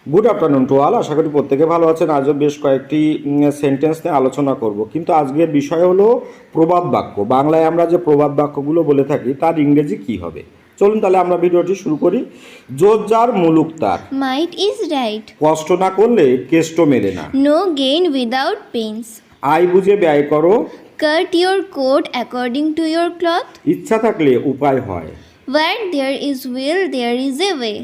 Good afternoon to all. আশা করি প্রত্যেকে ভালো আছেন। আজও বেশ কয়েকটি সেন্টেন্স নিয়ে আলোচনা করব, কিন্তু আজকের বিষয় হলো প্রবাদ বাক্য। বাংলায় আমরা যে প্রবাদ বাক্যগুলো বলে থাকি তার ইংরেজি কি হবে। চলুন তাহলে আমরা ভিডিওটি শুরু করি। জোর যার মুলুক তার, Might is right. কষ্ট না করলে কেষ্ট মেলে না, No gain without pains. আয় বুঝে ব্যয় করো, Cut your coat according to your cloth. ইচ্ছা থাকলে উপায় হয়, Where there is will, there is a way.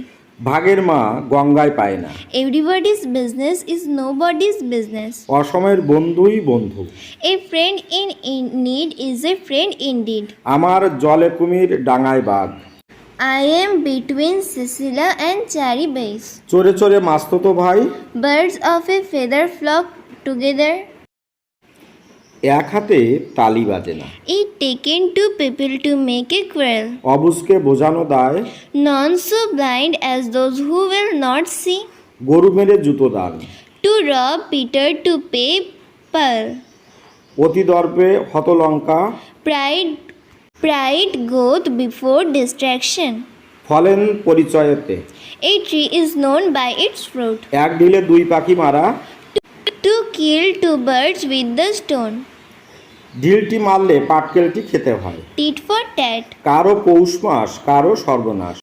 ভাগের মা গঙ্গায় পায় না, Everybody's business is nobody's business. অসময়ের বন্ধুই বন্ধু, A friend in need is a friend indeed. আমার জলে কুমির ডাঙায় বাঘ, I am between Cecilia and Cherry Base. চোরে চোরে মাস্ততো ভাই, Birds of a feather flock together. এক হাতে তালি বাজে না, It taken two people to make a quarrel. অবুজকে বোঝানো দায়, None so blind as those who will not see. গরু মেরে জুতো দান, To rob Peter to pay Paul. অতি দর্পে হতলঙ্কা, Pride goeth before distraction. ফলেন পরিচয়তে, A tree is known by its fruit. এক ঢিলে দুই পাখি মারা, To kill two birds with the stone. ঢিলটি মারলে পাটকেলটি খেতে হয়, Tit for tat. কারো পৌষ মাস কারো সর্বনাশ,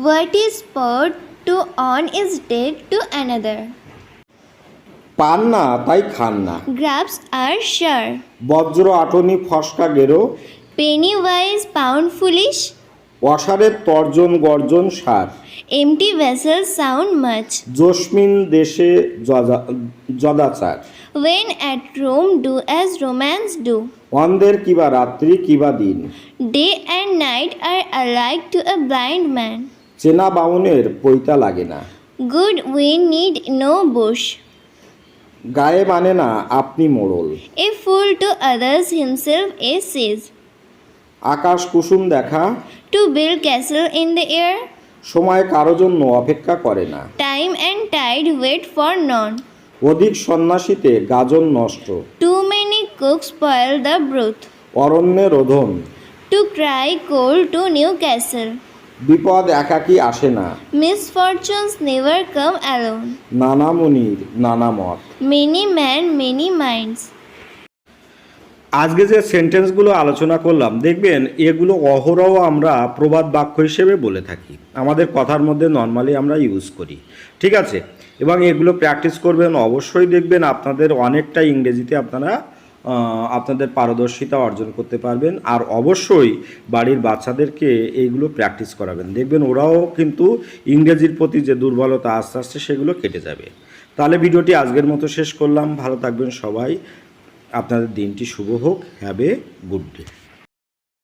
What is poured to one is dead to another. পান না তাই খান না, Grabs are sure. বজ্র আটনি ফসকা গেরো, Penny wise, pound foolish. অসারের তর্জন গর্জন সার, Empty vessels sound much. জস্মিন দেশে যদাচার, When at Rome, do as Romans do. অন্ধের কিবা রাত্রি কিবা দিন, Day and night are alike to a blind man. চেনা বাউনের পৈতা লাগে না, Good wind need no bush. গায়ে মানে না আপনি মোড়ল, A fool to others himself a says. আকাশ কুসুম দেখা, To build castle in the air. সময় কারো জন্য অপেক্ষা করে না, Time and tide wait for none. অধিক সন্ন্যাসীতে গাজন নষ্ট, Too many cooks spoil the broth. অরণ্যে রোধন, To cry cold to Newcastle. বিপদ একাকী আসে না, Misfortunes never come alone. নানা মুনির নানা মত। Many men, many minds. আজকে যে সেন্টেন্সগুলো আলোচনা করলাম, দেখবেন এগুলো অহরহ আমরা প্রবাদ বাক্য হিসেবে বলে থাকি, আমাদের কথার মধ্যে নর্মালি আমরা ইউজ করি, ঠিক আছে। এবং এগুলো প্র্যাকটিস করবেন, অবশ্যই দেখবেন আপনাদের অনেকটা ইংরেজিতে আপনাদের পারদর্শিতা অর্জন করতে পারবেন। আর অবশ্যই বাড়ির বাচ্চাদেরকে এইগুলো প্র্যাকটিস করাবেন, দেখবেন ওরাও কিন্তু ইংরেজির প্রতি যে দুর্বলতা আস্তে আস্তে সেগুলো কেটে যাবে। তাহলে ভিডিওটি আজকের মতো শেষ করলাম। ভালো থাকবেন সবাই, আপনাদের দিনটি শুভ হোক। Have a good day.